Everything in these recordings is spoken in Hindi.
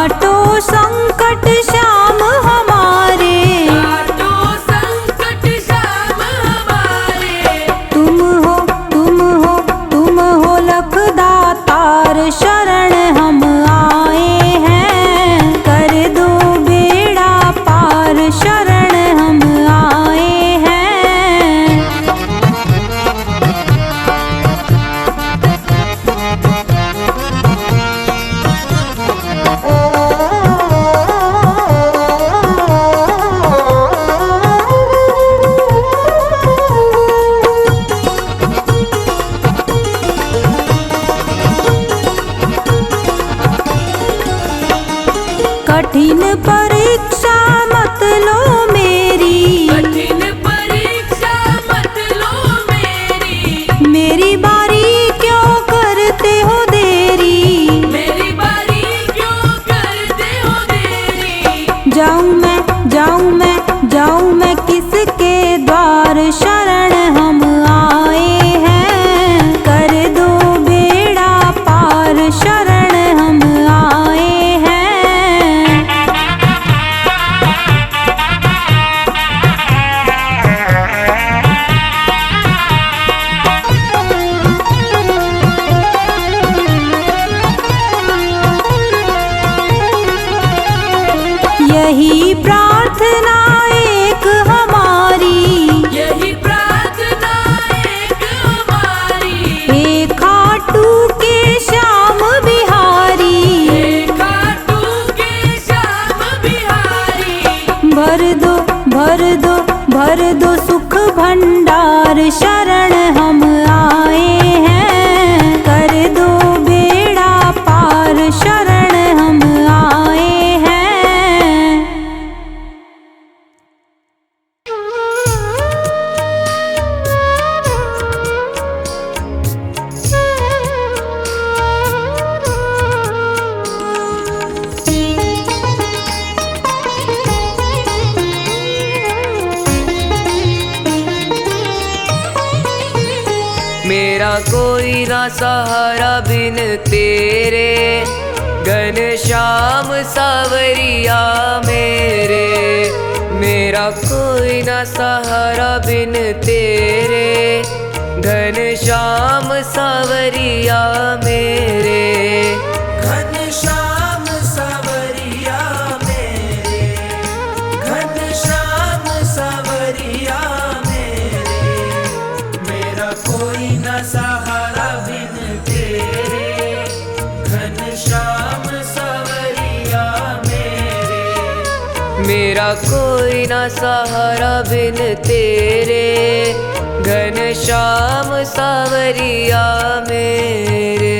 काटो संकट श्याम हमारे, काटो संकट श्याम हमारे। तुम हो तुम हो तुम हो लखदातार, शरण हम आए हैं, कर दो बेड़ा पार, शरण हम आए हैं। कठिन परीक्षा मत लो मेरी, कठिन परीक्षा मत लो मेरी। मेरी बारी क्यों करते हो देरी, मेरी बारी क्यों करते हो देरी। जाऊं मैं जाऊं मैं जाऊं मैं किसके द्वार, शरण हम आए हैं, कर दो बेड़ा पार, शरण हम आए हैं। यही प्रार्थना एक हमारी, यही प्रार्थना एक हमारी। हे खाटू के श्याम बिहारी, हे खाटू के श्याम बिहारी। भर दो भर दो भर दो सुख भंडार, शरण हम आए हैं, कर दो बेड़ा पार, शरण हम आए हैं। मेरा कोई ना सहारा बिन तेरे, घनश्याम सावरिया मेरे। मेरा कोई ना सहारा बिन तेरे, घनश्याम सावरिया मेरे। घनश्याम सावरिया मेरे, घनश्याम सावरिया मेरे। मेरा कोई न सहारा बिन तेरे, घनश्याम सावरिया मेरे। मेरा कोई ना सहारा बिन तेरे, घनश्याम सावरिया मेरे।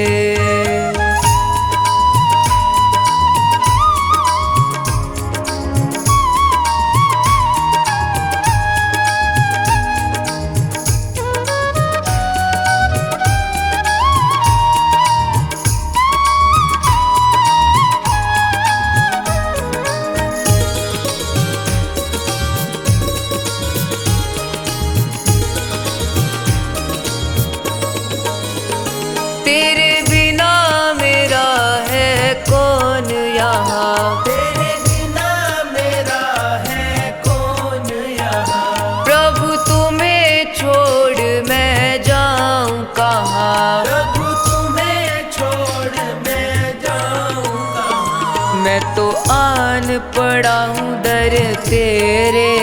तेरे बिना मेरा है कौन यहाँ, तेरे बिना मेरा है कौन यहाँ। प्रभु तुम्हें छोड़ मैं जाऊँ कहाँ। प्रभु तुम्हें छोड़ मैं जाऊँ कहाँ। मैं तो आन पड़ा हूँ दर तेरे,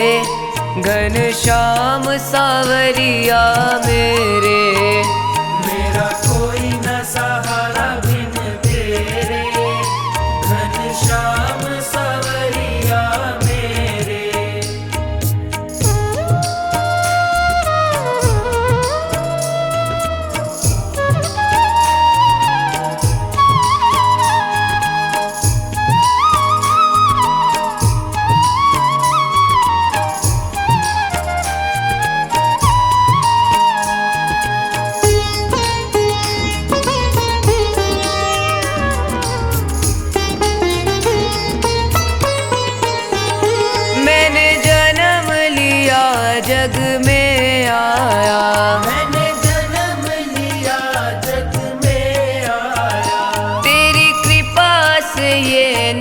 घनश्याम सावरिया मेरे। मेरा कोई न सहारा बिन तेरे, घनश्याम सावरिया मेरे।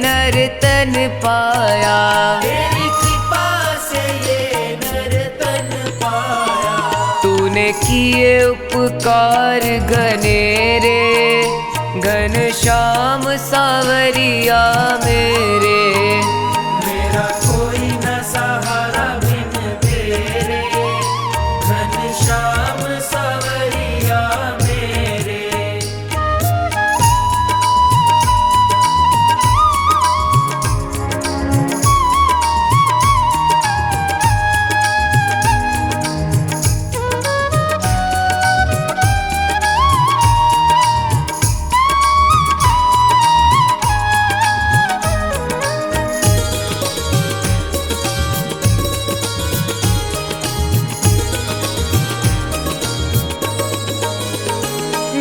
नर तन पाया, तेरी कृपा से ये नर तन पाया। तूने किए उपकार घनेरे, घनश्याम सावरिया मेरे। मेरा कोई न सहारा बिन तेरे, घनश्याम सावरिया मेरे।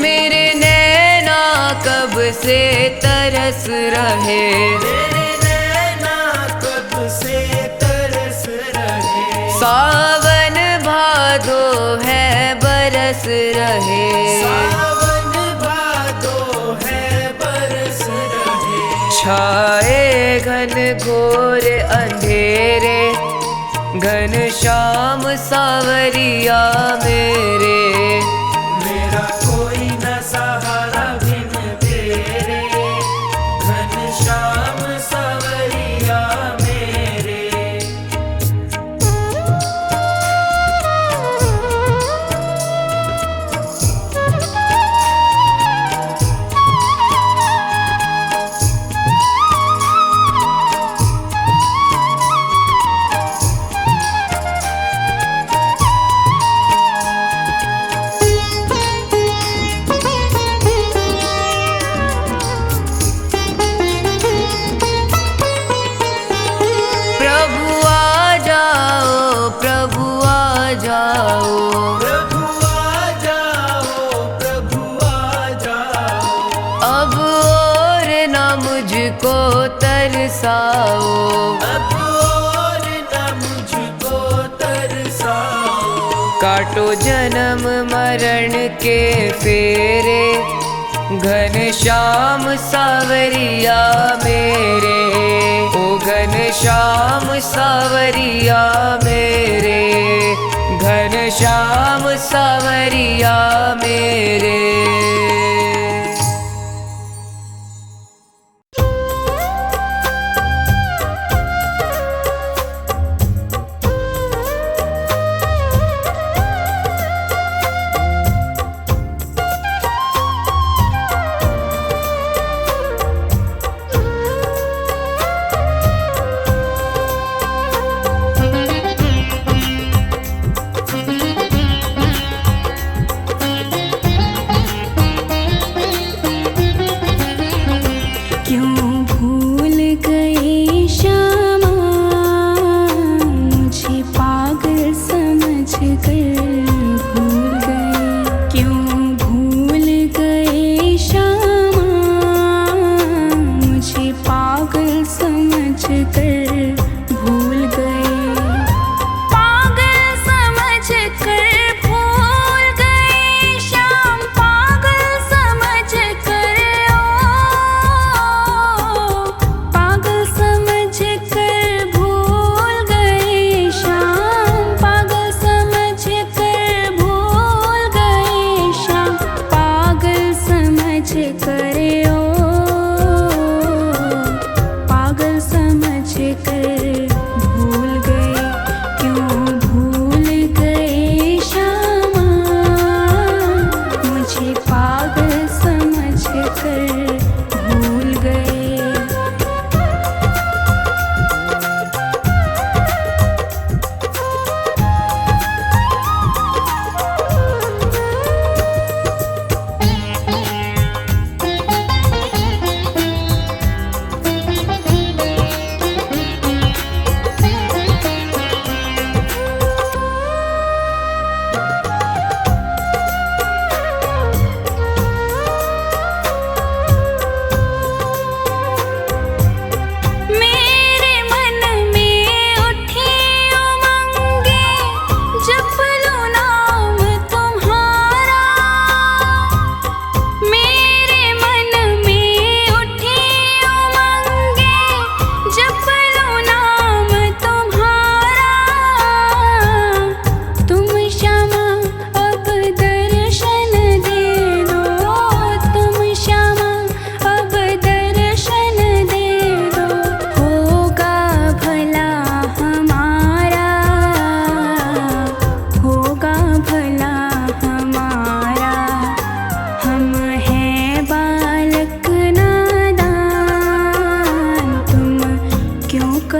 मेरे नैना कब से तरस रहे, तेरे नैना कब से तरस रहे। सावन भादो है बरस रहे। सावन भादो है बरस रहे। छाए घन घोर अंधेरे, घनश्याम सावरिया मेरे। मेरा कोई न सहारा बिन तेरे, घनश्याम सावरिया मेरे। प्रभु आ जाओ, प्रभु आ जाओ, प्रभु आ जाओ, प्रभु आ जाओ। अब और न मुझको तरसाओ। अब और न मुझको तरसाओ। काटो जन्म मरण के फेरे, घनश्याम सावरिया मेरे। ओ घनश्याम सावरिया मेरे, घनश्याम सावरिया मेरे। करे ओ पागल समझ कर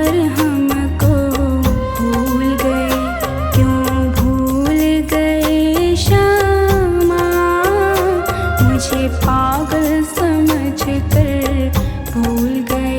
पर हमको भूल गए, क्यों भूल गए श्यामा, मुझे पागल समझकर भूल गए।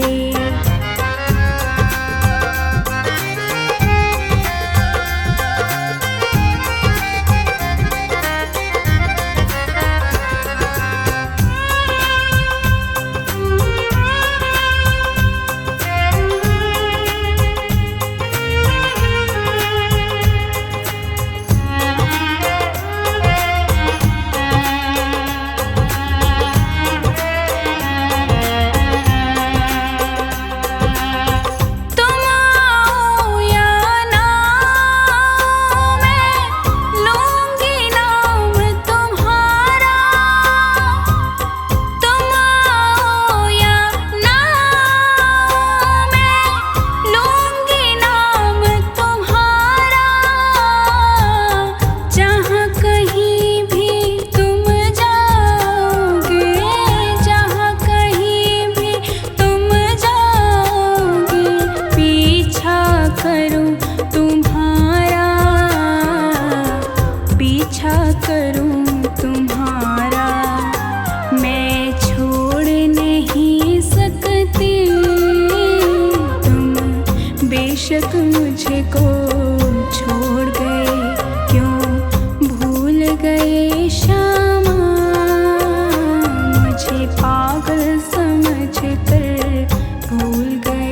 बेशक मुझको छोड़ गए, क्यों भूल गए श्यामा, मुझे पागल समझकर भूल गए।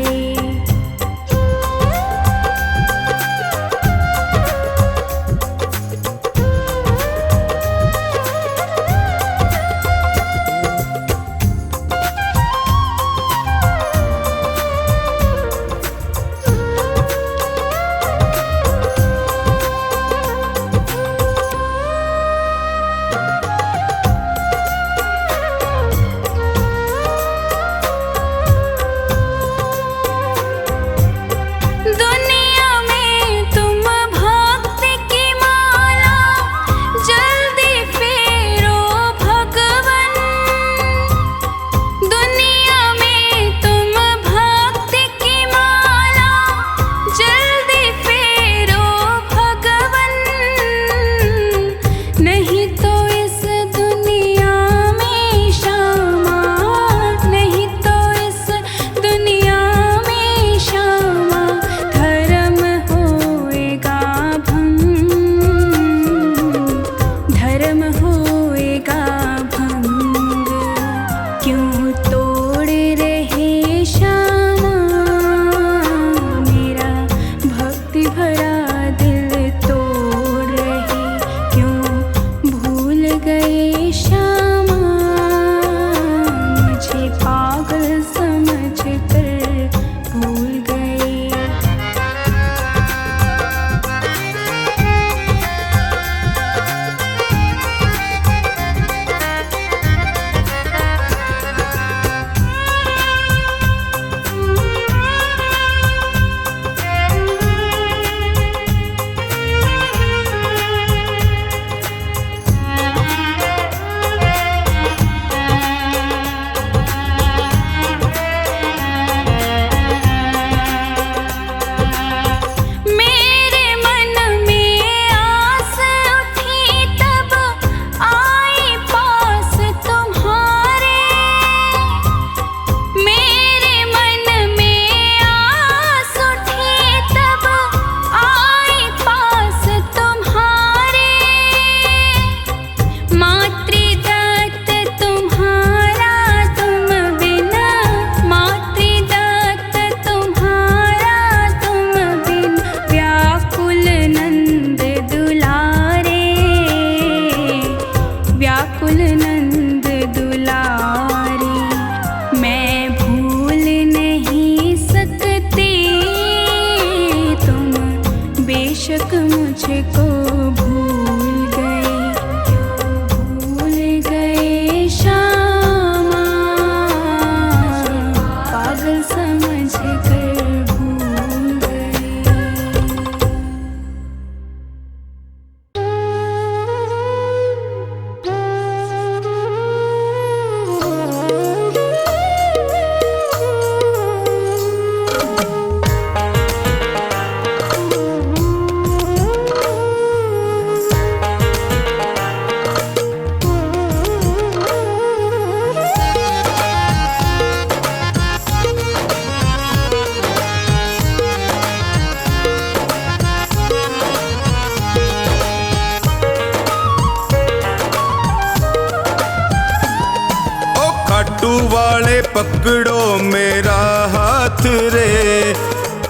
बेशक मुझको भूल गए, क्यों भूल गए श्यामा, पागल समझ कर भूल गए। पकड़ो मेरा हाथ रे,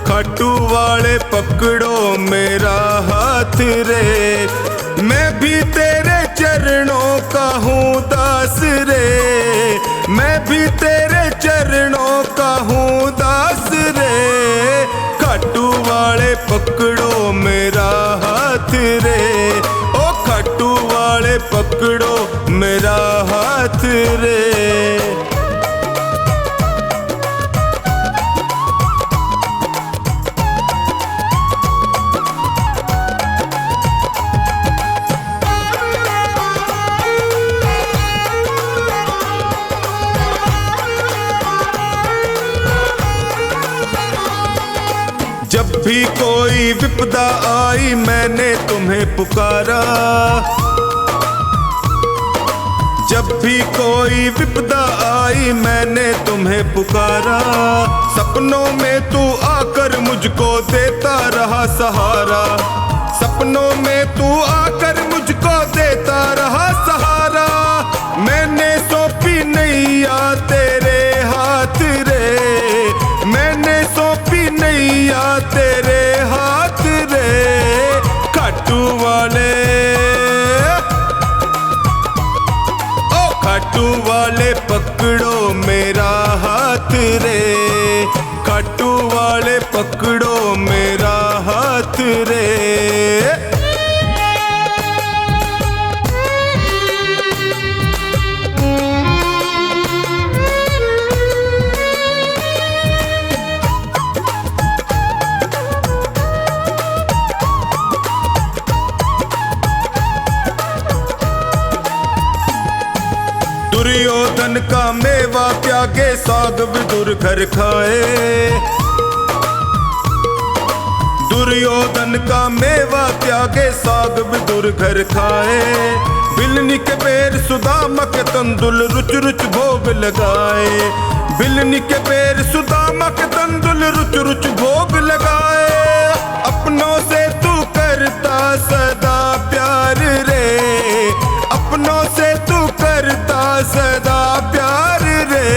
खाटू वाले पकड़ो मेरा हाथ रे। मैं भी तेरे चरणों का हूँ दास रे, मैं भी तेरे चरणों का हूँ दास रे। खाटू वाले पकड़ो मेरा हाथ रे, ओ खाटू वाले पकड़ो मेरा हाथ रे। जब भी कोई विपदा आई मैंने तुम्हें पुकारा, जब भी कोई विपदा आई मैंने तुम्हें पुकारा। सपनों में तू आकर मुझको देता रहा सहारा, सपनों में तू आकर मुझको देता रहा सहारा। मैंने सौंपी नैया तेरे हाथ रे, मैंने सौंपी नैया तेरे हाथ रे। खाटू वाले, ओ खाटू वाले पकड़ो मेरा हाथ रे, खाटू वाले पकड़ो मेरा हाथ रे। दुर्योधन का मेवा त्यागे साग विदुर घर खाए, दुर्योधन का मेवा त्यागे साग विदुर घर खाए। बिलनी के पैर सुदामा के तंदुल रुच रुच भोग लगाए, बिलनी के पैर सुदामा के तंदुल रुच रुच भोग लगाए। अपनों से तू करता सदा प्यार रे, अपनों से तू करता सदा प्यार रे।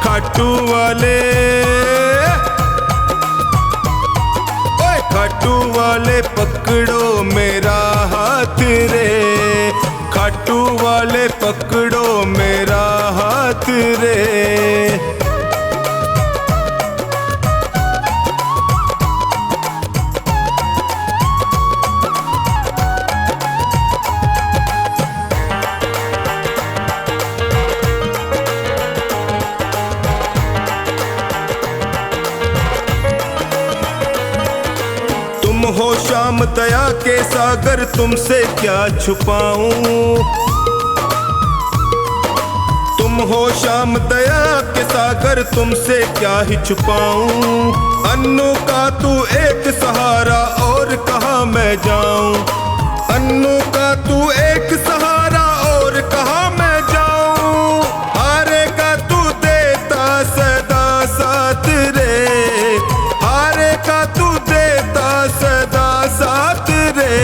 खाटू वाले, ओए खाटू वाले पकड़ो मेरा हाथ रे, खाटू वाले पकड़ो मेरा हाथ रे। तुम हो श्याम दया के सागर, तुमसे क्या छुपाऊं। तुम हो श्याम दया के सागर, तुमसे क्या ही छुपाऊं। अन्नू का तू एक सहारा और कहाँ मैं जाऊं, अन्नू का तू एक सहारा और कहाँ मैं जाऊं। हारे का तू देता सदा साथ रे, हारे का तू देता सदा साथ रे।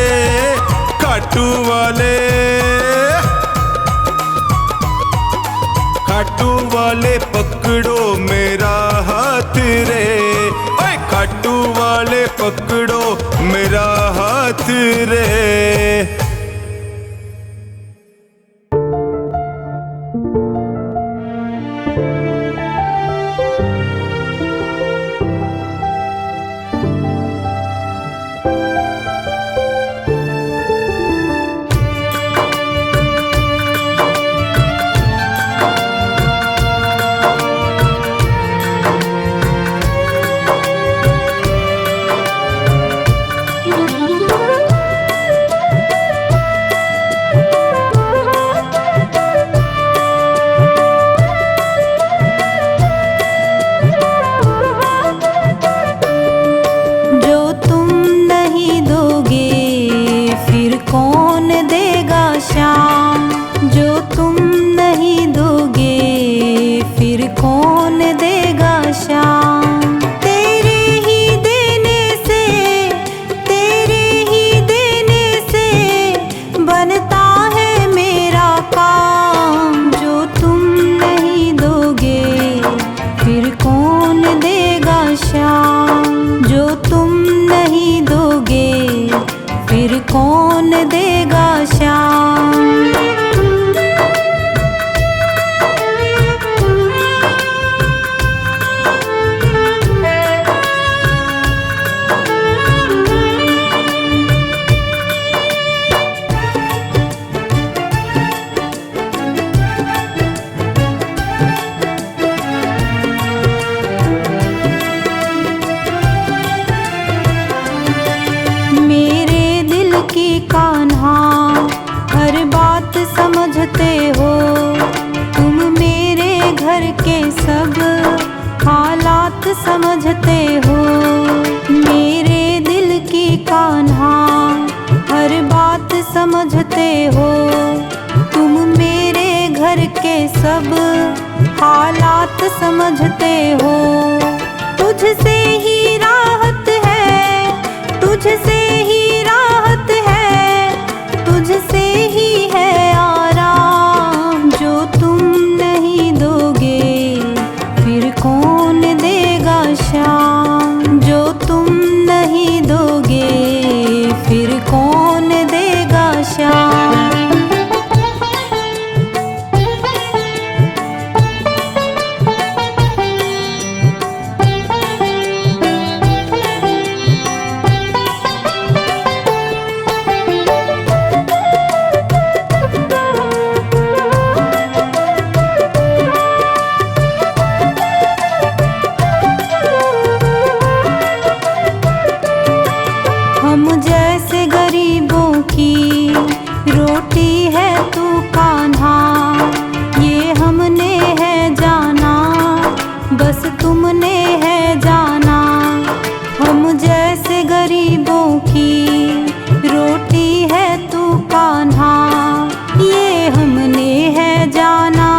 खाटू वाले, खाटू वाले पकड़ो मेरा हाथ रे, ओए खाटू वाले पकड़ो मेरा हाथ रे। सब हालात समझते हो। तुझसे ही राहत है, तुझसे ही राहत है, तुझसे ही है आराम। जो तुम नहीं दोगे फिर कौन देगा शाम। जो तुम नहीं दोगे फिर कौन देगा शाम। हम जैसे गरीबों की रोटी है तू कान्हा, ये हमने है जाना, बस तुमने है जाना। हम जैसे गरीबों की रोटी है तू कान्हा, ये हमने है जाना,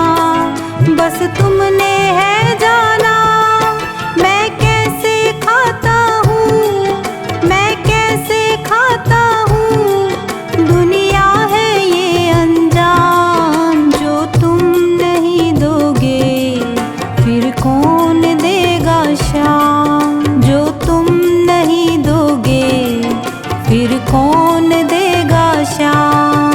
बस तुमने है जाना। मैं कैसे खाता हूँ, मैं कैसे खाता हूँ, दुनिया है ये अनजान। जो तुम नहीं दोगे फिर कौन देगा शाम। जो तुम नहीं दोगे फिर कौन देगा शाम।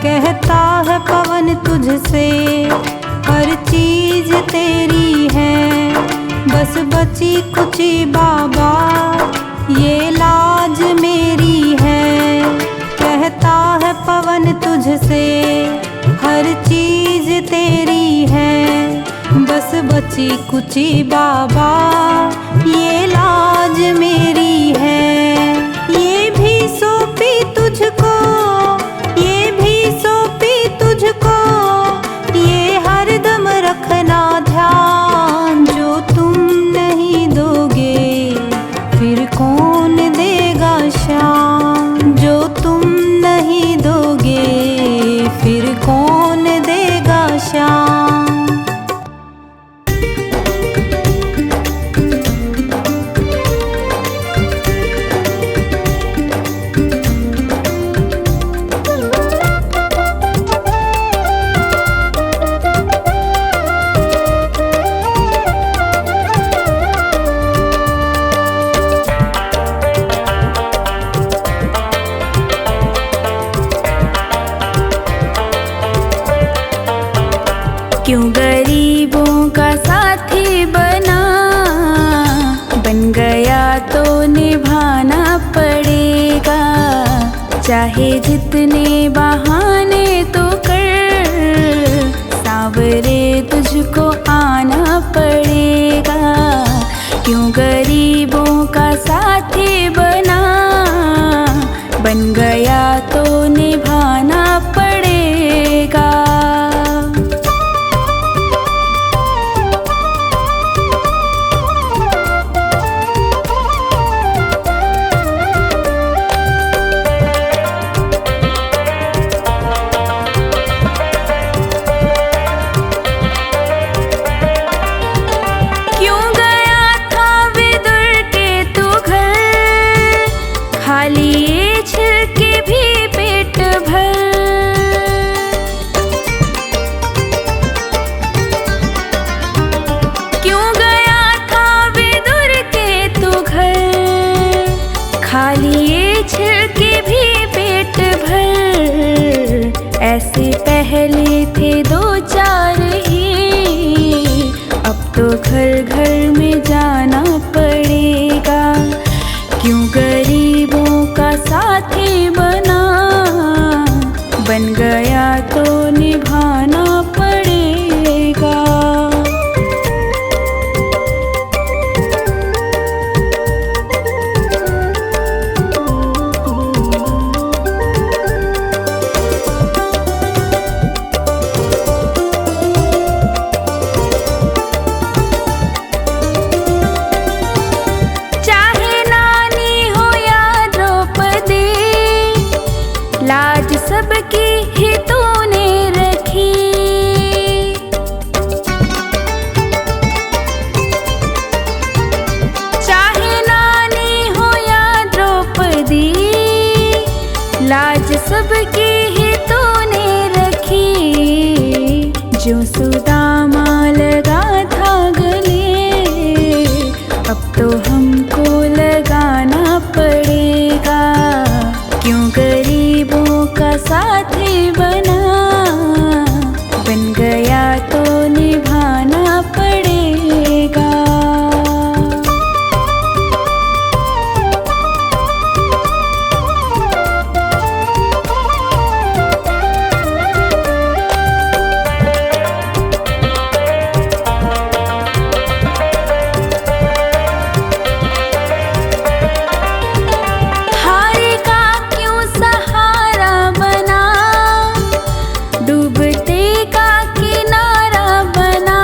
कहता है पवन तुझसे हर चीज तेरी है, बस बची कुची बाबा ये लाज मेरी है। कहता है पवन तुझसे हर चीज तेरी है, बस बची कुची बाबा ये लाज मेरी है। ये भी सौंपी तुझको, ये भी सौंपी तुझको, ये हरदम रखना ध्यान। जो तुम नहीं दोगे फिर कौन देगा शाम। जो तुम नहीं दोगे फिर कौन देगा शाम। क्यों गरीबों का साथी बना, बन गया तो निभाना पड़ेगा। चाहे जितने बहाने तो कर, सावरे तुझको आना पड़ेगा। क्यों गरीबों का साथी बना, बन गया तो निभाना पड़ेगा। ऐसे पहले थे दो चार ही, अब तो घर घर में जाना पड़ेगा। सबकी ही तूने रखी। चाहे नानी हो या द्रौपदी, लाज सबकी ही तूने रखी। जो सुदामा लगा था गले, अब तो हमको लगाना पड़ेगा। क्यों गरीबों का साथी बना, बन गया तो निभाना पड़ेगा। हारे का क्यों सहारा बना, डूबते का किनारा बना।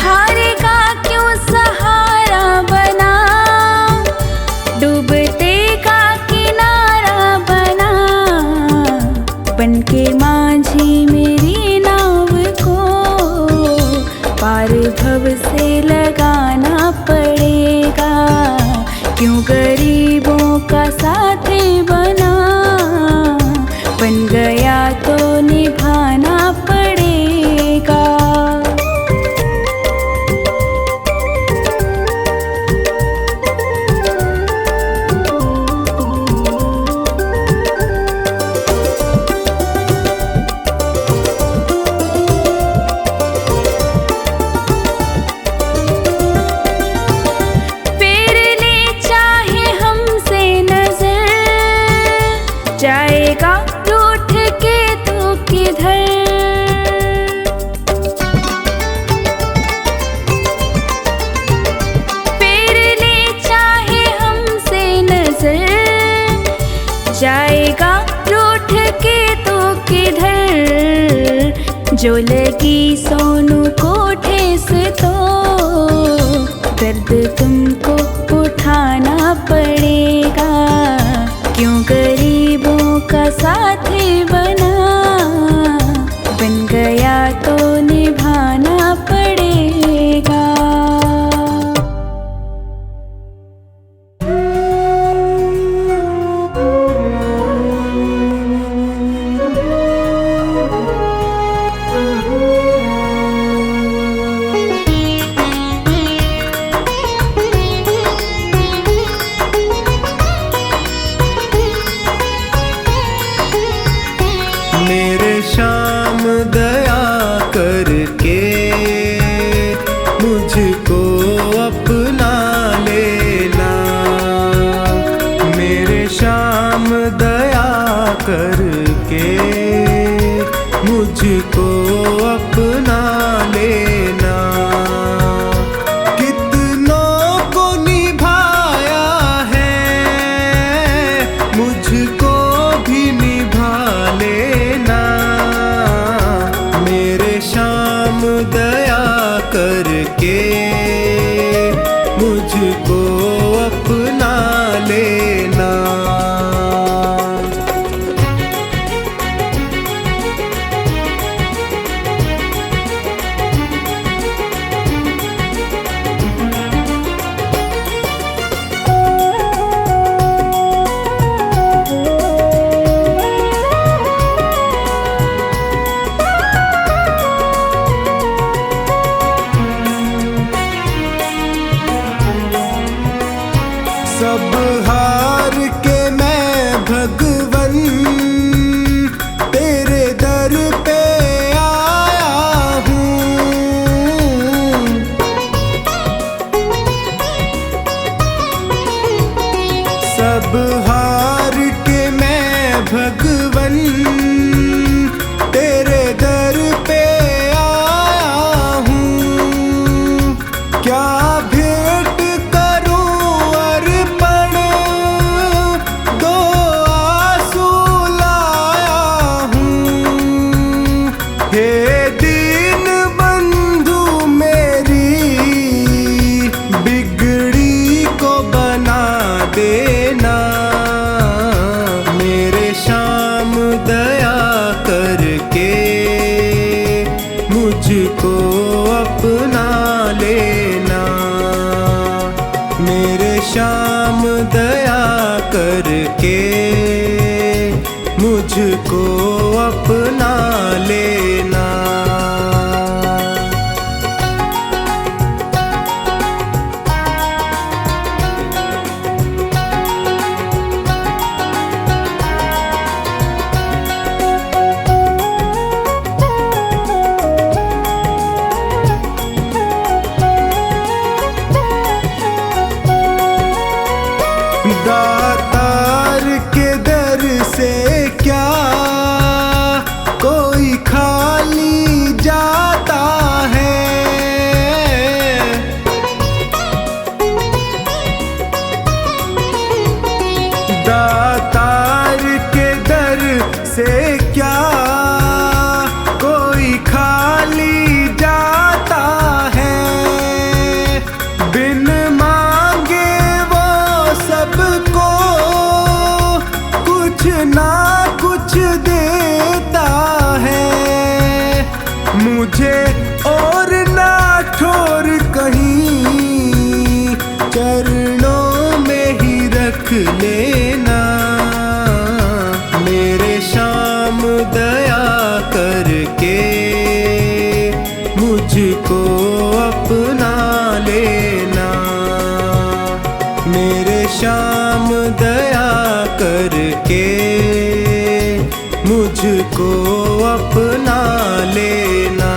हारे का क्यों सहारा बना, डूबते का किनारा बना। बनके माझी मेरी नाव को पार भव से लगाना पड़ेगा। क्यों गरीबों का साथी बना, बन गया तो निभाना पड़ेगा। फेर ले चाहे हमसे नजर, जाएगा रूठ के तो किधर। फेर ले चाहे हमसे नजर, जाएगा रूठ के तो किधर। जो लगी सोनू को ठेस तो दर्द तुमको उठाना पड़ेगा। क्यों गरीबों का साथी बना, बन गया तो निभाना पड़ेगा। मेरे श्याम दया करके मुझको अपना लेना। मेरे श्याम दया करके मुझको अपना लेना। कितनों को निभाया है, मुझको भी निभा लेना। मेरे श्याम दया करके मुझको अपना लेना। सब हार के मैं भगवन तेरे दर पे आया हूँ। सब हार के मैं भगवन तेरे दर पे आया हूँ। क्या भेंट करूं अर्पण, दो आंसू लाया हूँ। हे दीन बंधु मेरी बिगड़ी को बना देना। मेरे श्याम दया करके मुझको अपना लेना। मेरे श्याम दया करके मुझको अपना लेना। दातार के दर से क्या कोई खाली जाता है। दातार के दर से क्या कोई खाली जाता है। बिन मांगे वो सबको कुछ ना कुछ देता है। मुझे और ना छोड़ कहीं चरणों में ही रख लेना। मेरे श्याम दया करके मुझको अपना लेना। मेरे श्याम दया करके मुझको अपना लेना।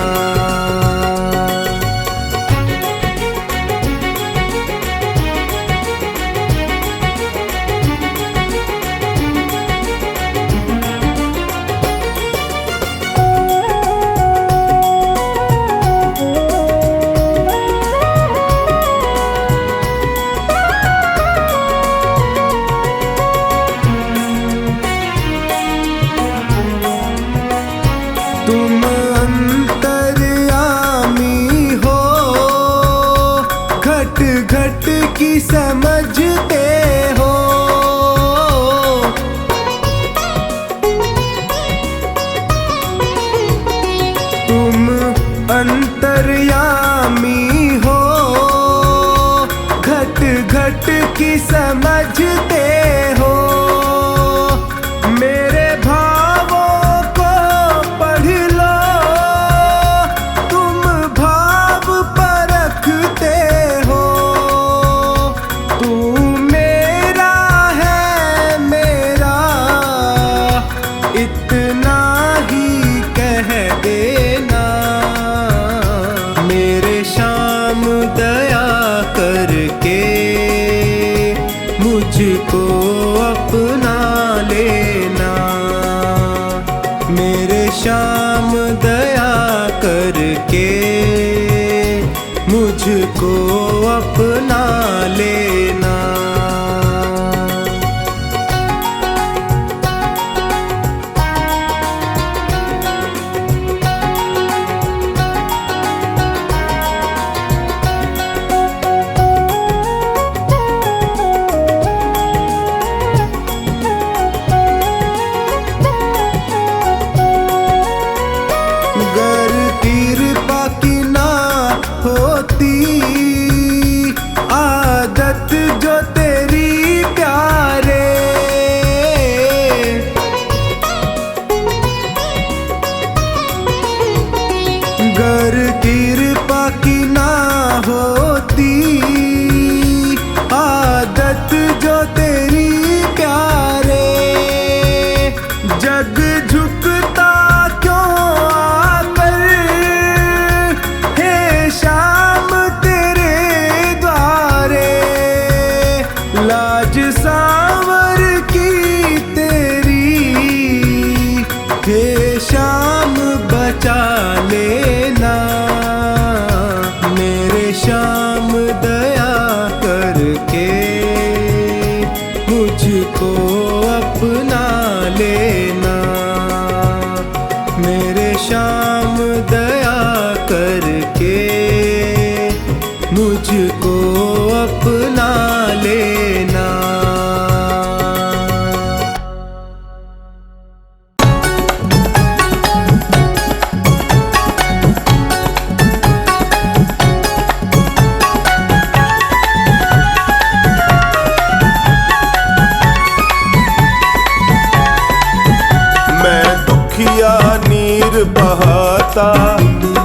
तुम अंतर्यामी हो, घट घट की समझते हो। तुम अंतर्यामी हो, घट घट की समझते हो। मेरे भावों को पढ़ लो, तुम भाव परखते हो। तू मेरा है मेरा, इतना ही कह देना। मेरे श्याम दया करके मुझको अपना लेना। मेरे श्याम दया करके मुझको अपना लेना। गर कृपा की ना होती आदत जो तेरी प्यारे। गर कृपा की ना होती आदत जो तेरी प्यारे। जग झुकता क्यों आकर हे श्याम तेरे द्वारे। लाज सांवर की तेरी हे श्याम बचा लेना। मेरे श्याम दया करके मुझको अपना लेना। मेरे श्याम दया करके मुझको अपना लेना। बहाता,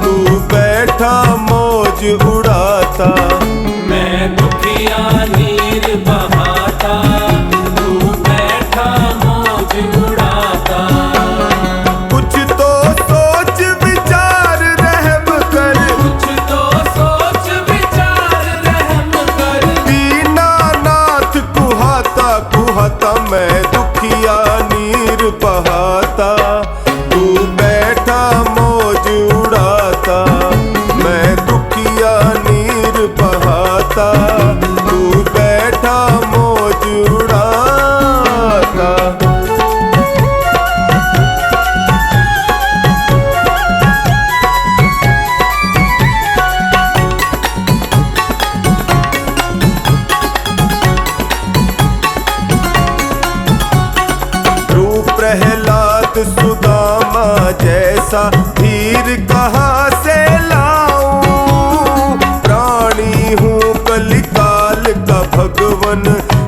तू बैठा मौज उड़ाता। मैं दुखिया नीर बहाता, तू बैठा मौज उड़ाता। कुछ तो सोच विचार रहम कर, कुछ तो सोच विचार रहम कर। दीनानाथ कुहाता कुहाता, मैं दुखिया नीर बहाता, तू बैठा मौज उड़ाता। मैं दुखिया नीर बहाता, तू बैठा मौज उड़ाता। रूप प्रहलाद सुदामा जैसा धीर कहाँ से लाऊं? प्राणी हूँ कलिकाल का भगवन,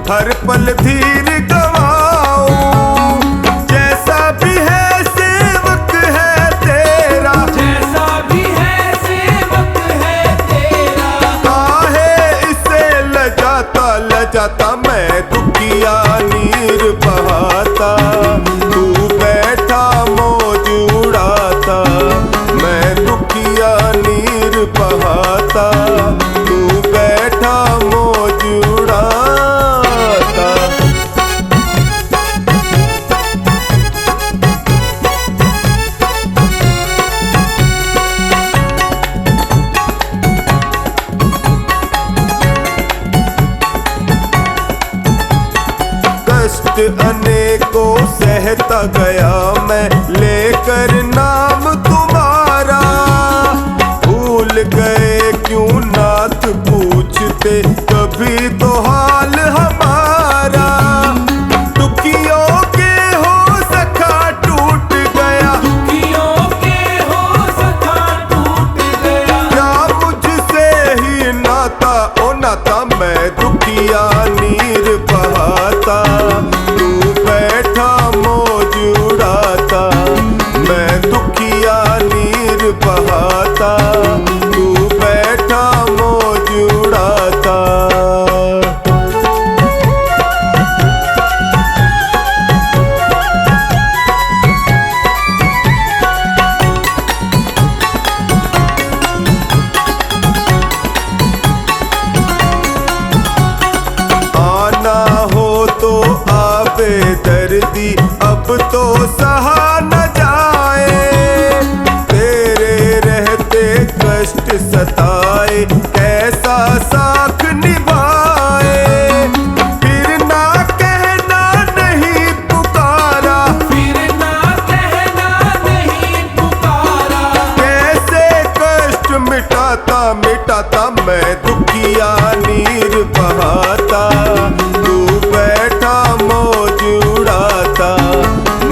हर पल धीर गवाऊं। जैसा भी है सेवक है तेरा, जैसा भी है सेवक है तेरा। काहे इसे लजाता लजाता, मैं दुखिया नीर बहाता, तू बैठा मौज उड़ाता। मैं दुखिया नीर बहाता, तू बैठा मौज उड़ाता। कष्ट अनेकों सहता गया मैं, लेकर नाम तुम्हारा। भूल गए क्यों नाथ पूछते कभी तो हाल हमारा। दुखियों के हो सखा टूट गया, दुखियों के हो सखा टूट गया। क्या मुझसे ही नाता ओ नाता, मैं दुखिया नीर बहाता, तू बैठा मौज उड़ाता। मैं दुखिया नीर बहाता, तू बैठा मौज उड़ाता। आना हो तो आवे दर्दी, अब तो सहा न जाए। तेरे रहते कष्ट सताए, कैसा साख निभाए। फिर ना कहना नहीं पुकारा, फिर ना कहना नहीं पुकारा। कैसे कष्ट मिटाता मिटाता, मैं दुखिया नीर बहाता, तू बैठा मौज उड़ाता।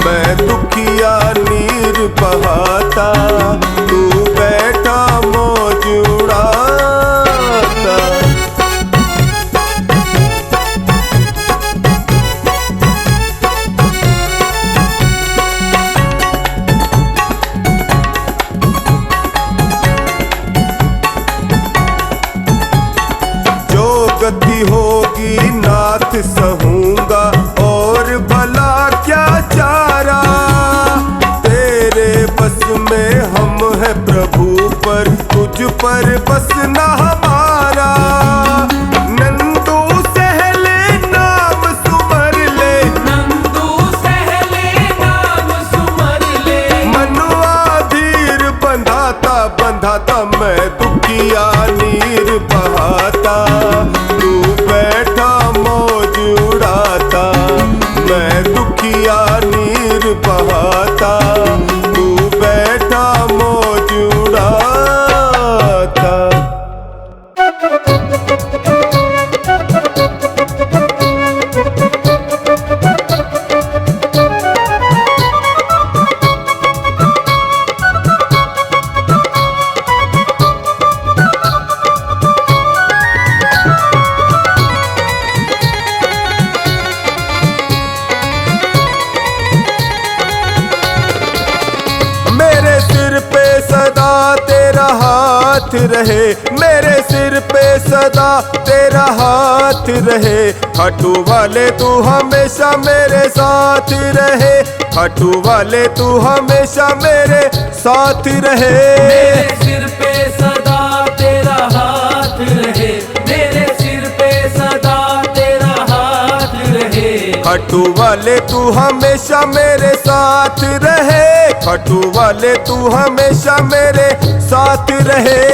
मैं दुखिया नीर बहाता, तू बैठा मौज उड़ाता। जो गति होगी नाथ सहूंगा, और भला क्या चारा। तेरे बस में हम है प्रभु, पर तुझ पर बस न हमारा। नंदू सहले नाम सुमर ले, नंदू सहले नाम सुमर ले। मनुआ धीर बंधाता बंधाता, मैं दुखिया नीर बहाता, तू बैठा मौज उड़ाता। मैं दुखिया नीर बहाता, तू बैठा मौज उड़ाता। साथ रहे, मेरे सिर पे सदा तेरा हाथ रहे। खाटू वाले तू हमेशा मेरे साथ रहे, खाटू वाले तू हमेशा मेरे साथ रहे। मेरे सिर पे सदा तेरा हाथ रहे, मेरे सिर पे सदा तेरा हाथ रहे। खाटू वाले तू हमेशा मेरे साथ रहे, खाटू वाले तू हमेशा मेरे साथ रहे।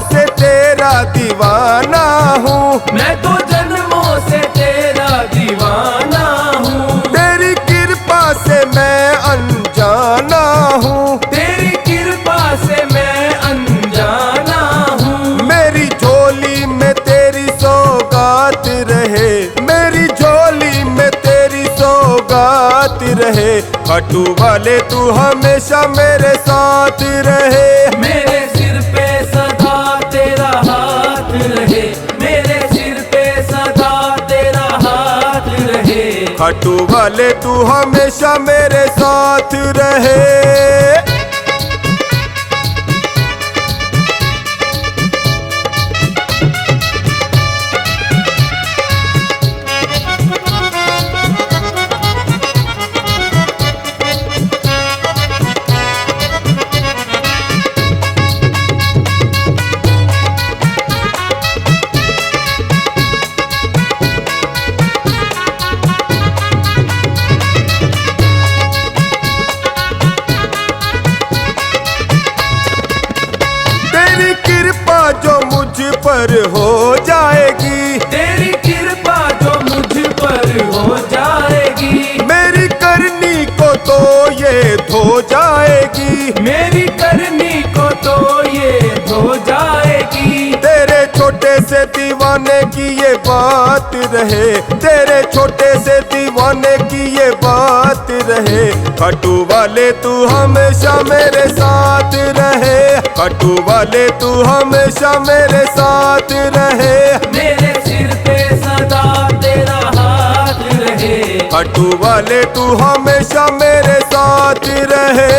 से तेरा दीवाना हूँ, मैं तो जन्मों से तेरा दीवाना हूँ। तेरी कृपा से मैं अनजाना हूँ, तेरी कृपा से मैं अनजाना हूँ। मेरी झोली में तेरी सौगात रहे, मेरी झोली में तेरी सौगात रहे। खाटू वाले तू हमेशा मेरे साथ रहे, मेरे सिर पे सदा तेरा हाथ रहे, मेरे सिर पे सदा तेरा हाथ रहे। खाटू वाले तू हमेशा मेरे साथ रहे। तेरी कृपा जो मुझ पर हो जाएगी, तेरी कृपा जो मुझ पर हो जाएगी। मेरी करनी को तो ये धो जाएगी, मेरी करनी को तो ये धो जाएगी। तेरे छोटे से दीवाने की ये बात रहे, तेरे छोटे से दीवाने की ये बात रहे। खाटू वाले तू हमेशा मेरे साथ रहे, खाटू वाले तू हमेशा मेरे साथ रहे। मेरे सिर पे सदा तेरा हाथ रहे, खाटू वाले तू हमेशा मेरे साथ रहे।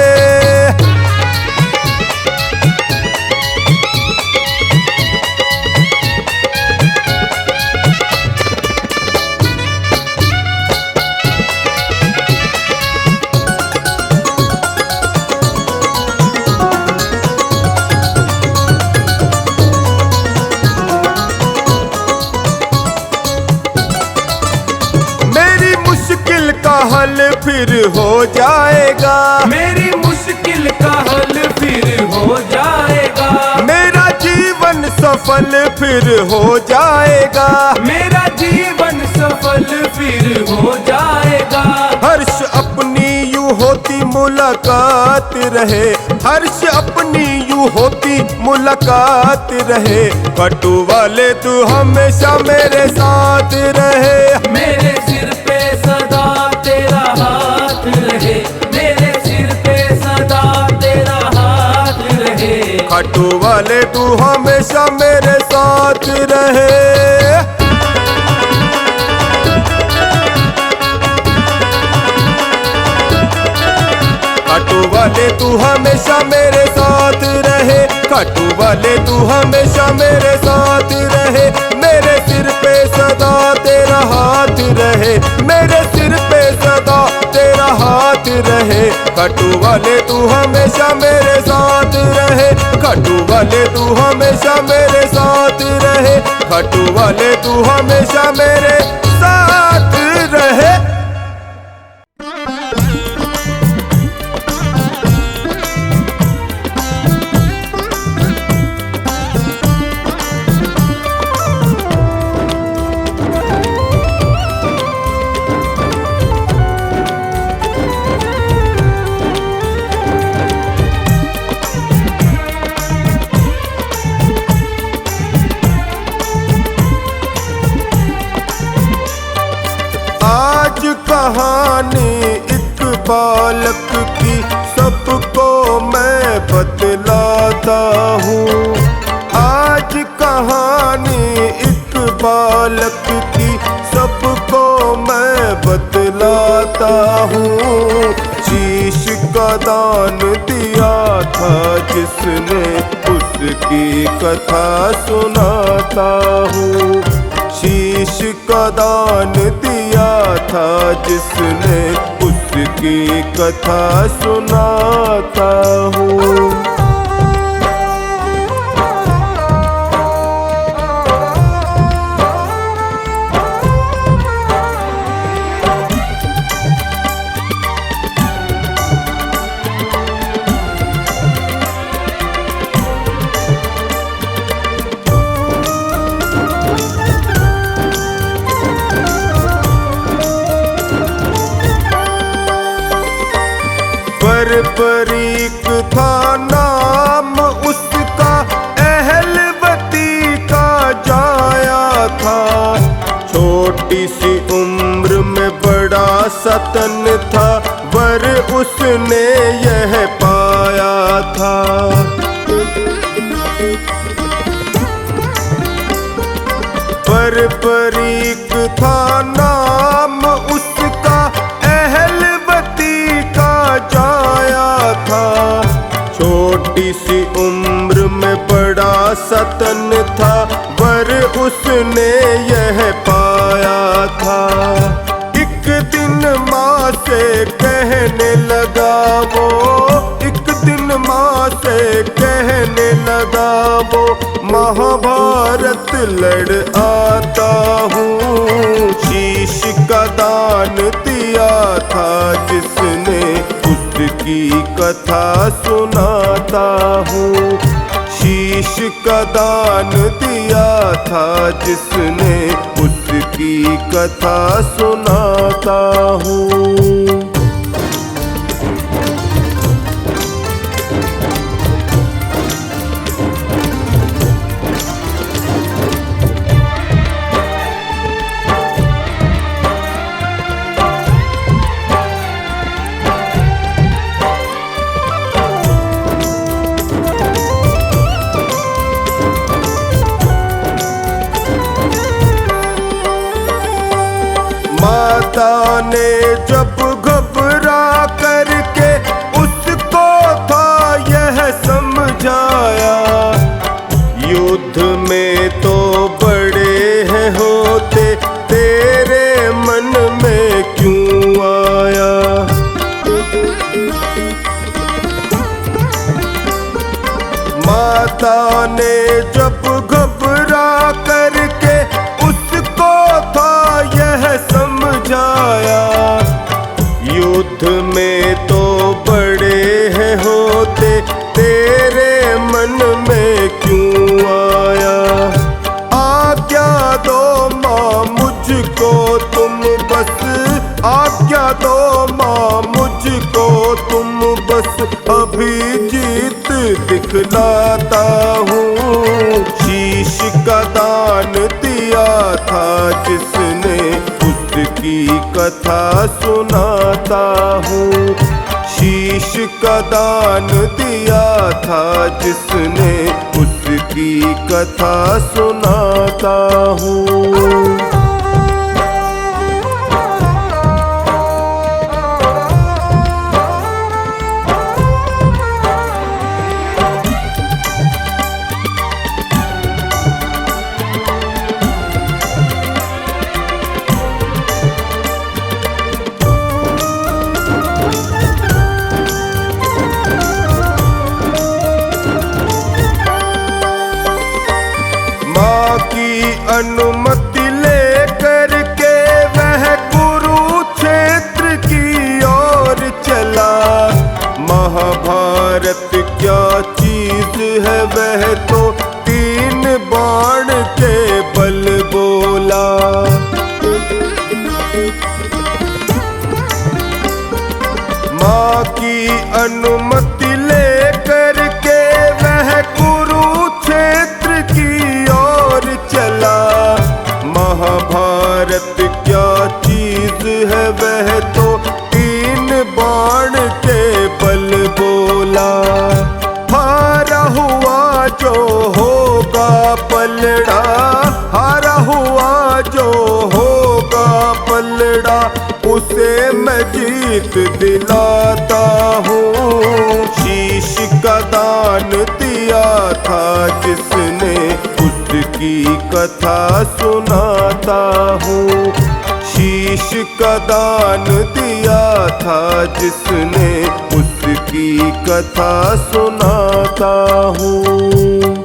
मुश्किल का हल फिर हो जाएगा, मेरी मुश्किल का हल फिर हो जाएगा। मेरा जीवन सफल फिर हो जाएगा, मेरा जीवन सफल फिर हो जाएगा। हर्ष अपनी यूं होती मुलाकात रहे, हर्ष अपनी यूं होती मुलाकात रहे। खाटू वाले तू हमेशा मेरे साथ रहे, मेरे सिर पे सदा तेरा हाथ रहे, मेरे सिर पे सदा तेरा हाथ रहे। खाटू वाले तू हमेशा मेरे साथ रहे। खाटू वाले तू हमेशा मेरे साथ रहे, खाटू वाले तू हमेशा मेरे साथ रहे। मेरे सिर पे सदा तेरा हाथ रहे, मेरे सिर पे सदा तेरा हाथ रहे। खाटू वाले तू हमेशा मेरे साथ रहे, खाटू वाले तू हमेशा मेरे साथ रहे, खाटू वाले तू हमेशा मेरे साथ रहे। बालक की सबको मैं बतलाता हूँ। आज कहानी एक बालक की सबको मैं बतलाता हूँ। शीश का दान दिया था जिसने, उसकी कथा सुनाता हूँ। शीश का दान दिया था जिसने, उसकी कथा सुनाता हूँ। परीक था नाम उसका, अहलवती का जाया था। छोटी सी उम्र में बड़ा सतन था, वर उसने यह पाया था। परीक था नाम उसका, अहलवती का जाया था। छोटी सी उम्र में बड़ा सतन था, वर उसने यह पाया था। एक दिन माँ से कहने लगा वो, एक दिन माँ से कहने लगा वो, महाभारत लड़ आता हूँ। शीश का दान दिया था जिसने, उसकी कथा सुनाता हूँ। शीश का दान दिया था जिसने, उसकी कथा सुनाता हूँ। माता ने जब घबरा करके उसको था यह समझाया, युद्ध में तो बड़े हैं होते, तेरे मन में क्यों आया। माता ने जब घबरा करके उसको था यह समझाया, युद्ध में तो बड़े हैं होते, तेरे मन में क्यों आया। आज्ञा दो माँ मुझको तुम बस, आज्ञा दो माँ मुझको तुम बस, अभी जीत दिखलाता हूँ। शीश का दान दिया था जिसने, उसकी कथा सुनाता हूँ। शीश का दान दिया था जिसने, उसकी कथा सुनाता हूँ। अनुमति लेकर के वह कुरुक्षेत्र की ओर चला। महाभारत क्या चीज है वह तो 3 बाण के बल बोला। माँ की अनुमति लेकर के वह कुरुक्षेत्र की ओर चला। महाभारत क्या चीज है वह तो 3 बाण जीत दिलाता हूँ। शीश का दान दिया था जिसने, उसकी कथा सुनाता हूँ। शीश का दान दिया था जिसने, उसकी कथा सुनाता हूँ।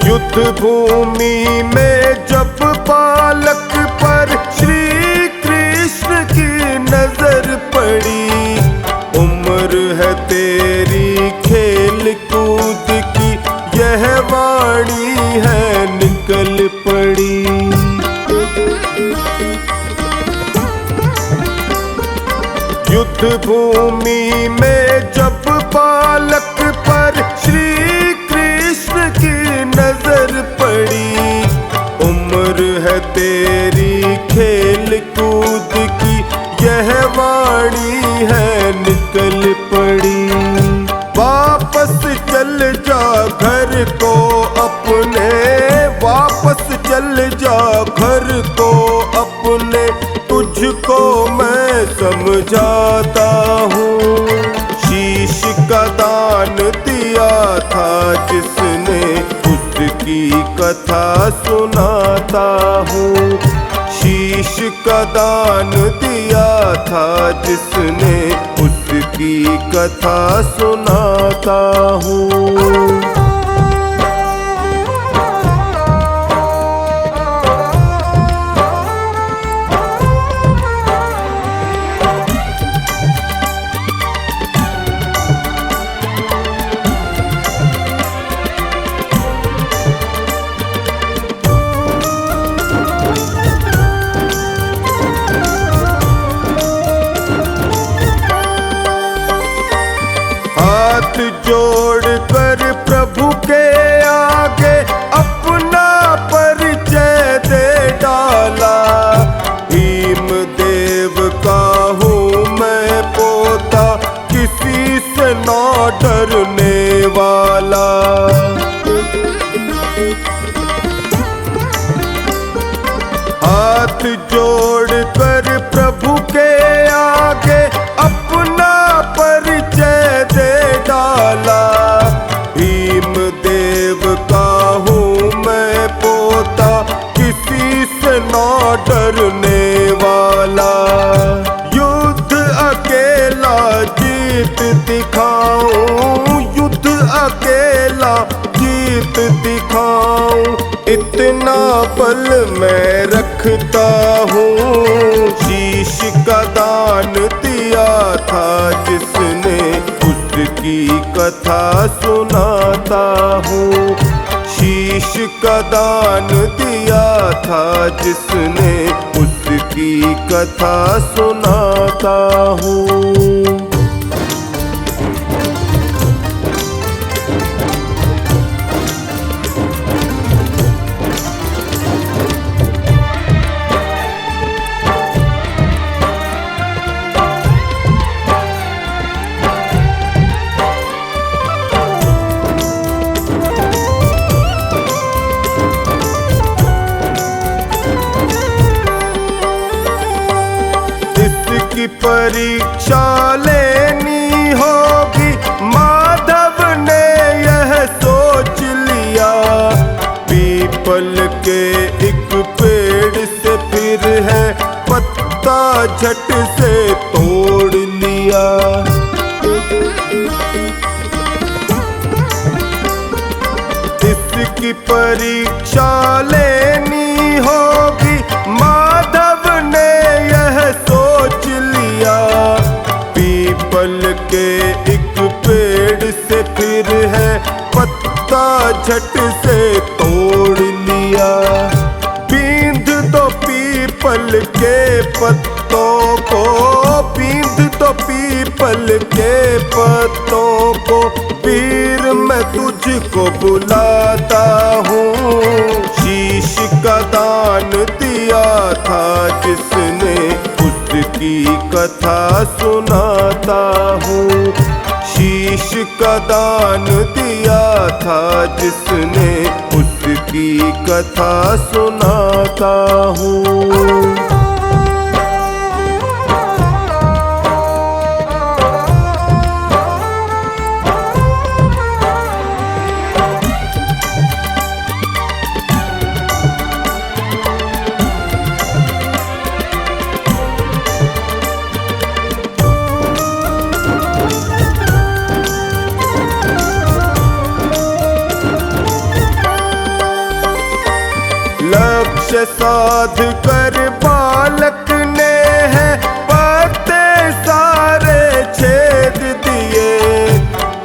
युद्ध भूमि में जब बालक पर श्री कृष्ण की नजर पड़ी, उम्र है तेरी खेल कूद की, यह वाणी है निकल पड़ी। युद्ध भूमि में जब बालक पर श्री कृष्ण की नजर पड़ी, उम्र है तेरी खेल कूद की, यह वाणी है निकल पड़ी। वापस चल जा घर को अपने, वापस चल जा घर को अपने, तुझको मैं समझाता हूँ। शीश का दान दिया था जिसने, उसकी कथा सुनाता हूँ। शीश का दान दिया था जिसने, उसकी कथा सुनाता हूँ। हाथ जोड़ कर प्रभु के आगे अपना परिचय दे डाला। भीम देव का हूँ मैं पोता, किसी से ना डरने वाला। हाथ जोड़ कर प्रभु के आगे अपना परिचय दे डाला। भीम देव का हूँ मैं पोता, किसी से ना डरने वाला। युद्ध अकेला जीत दिखाऊं, युद्ध अकेला जीत दिखाऊं, इतना बल मैं रखता हूँ। शीश का दान दिया था जिसने, उसकी कथा सुनाता हूँ। शीश का दान दिया था जिसने, उसकी कथा सुनाता हूँ। की परीक्षा लेनी होगी, माधव ने यह सोच लिया। पीपल के एक पेड़ से फिर है पत्ता झट से तोड़ लिया। इसकी परीक्षा लेनी होगी, माधव ने यह सोच लिया। पीपल के एक पेड़ से फिर है पत्ता झट से तोड़ लिया। बींध दो पीपल के पत्तों को, बींध बींध तो पीपल के पत्तों को, वीर मैं तुझको बुलाता हूँ। शीश का दान दिया था जिसने, उसकी कथा सुनाता हूँ। शीश का दान दिया था जिसने, उसकी कथा सुनाता हूँ। लक्ष्य साध कर बालक ने है पत्ते सारे छेद दिए।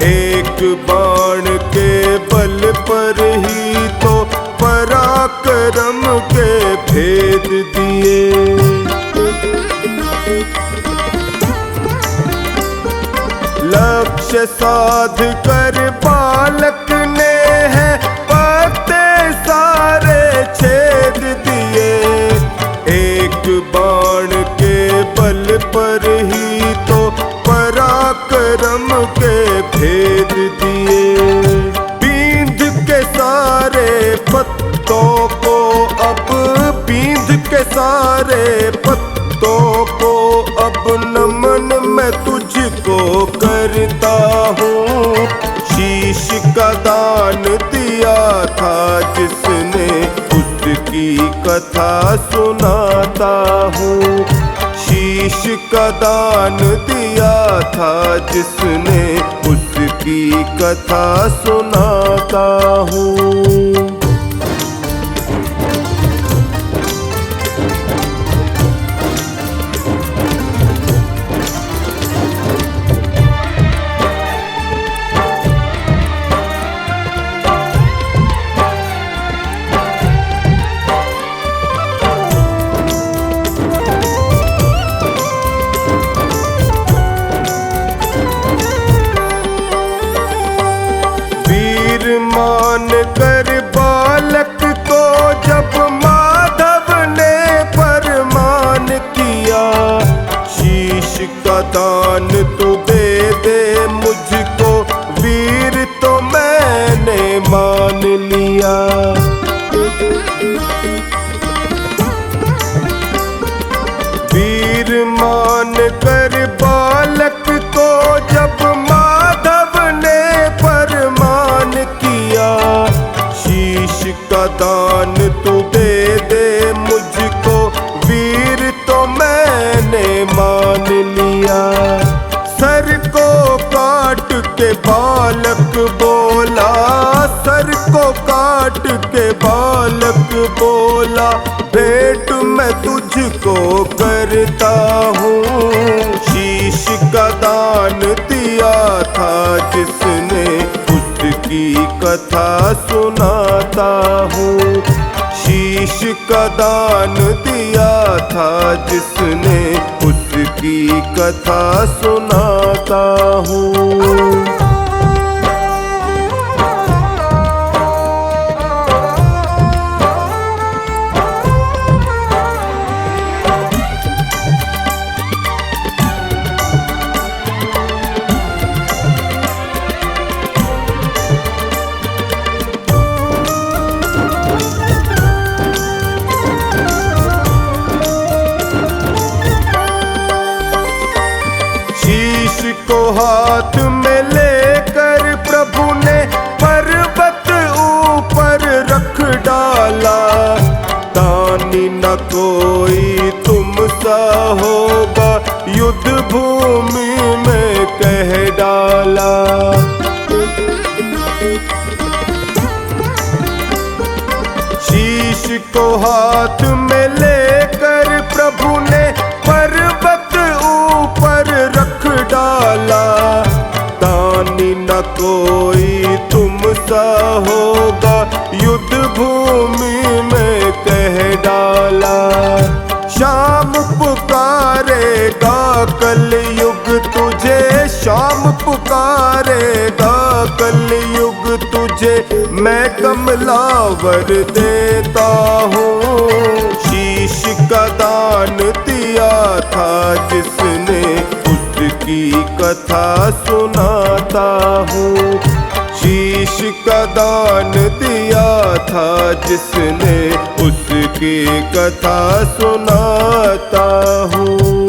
एक बाण के बल पर ही तो पराक्रम के भेद दिए। लक्ष्य साध कर बालक ने है पत्ते सारे छेद दिए। एक बाण के बल पर ही तो पराक्रम के भेद दिए। बींध के सारे पत्तों को अब, बींध के सारे पत्तों को अब नमन मैं तुझको करता हूँ। शीश का दान दिया था जिसने, उसकी कथा सुनाता हूँ। शीश का दान दिया था जिसने, उसकी कथा सुनाता हूँ। मान कर बालक को जब माधव ने फरमान किया, शीश का दान तू दे दे मुझको वीर, तो मैंने मान लिया। वीर मान कर बालक को जब माधव ने फरमान किया, शीश का दान तू दे दे मुझको वीर, तो मैंने मान लिया। सर को काट के बालक बोला, सर को काट के बालक बोला, भेंट मैं तुझको करता हूँ। शीश का दान दिया था जिसने, उसकी कथा सुनाता हूँ। शीश का दान दिया था जिसने, उसकी कथा सुनाता हूँ। को हाथ में लेकर प्रभु ने पर्वत ऊपर रख डाला। दानी न कोई तुम सा होगा, युद्ध भूमि में कह डाला। शीश को हाथ में लेकर प्रभु ने पर्वत ऊपर रख डाला। दानी न कोई तुम सा होगा, युद्ध भूमि में कह डाला। शाम पुकारेगा कलयुग तुझे मैं कमलावर देता हूँ। शीश का दान दिया था जिसने, उसकी कथा सुनाता हूँ। शीश का दान दिया था जिसने, उसकी कथा सुनाता हूँ।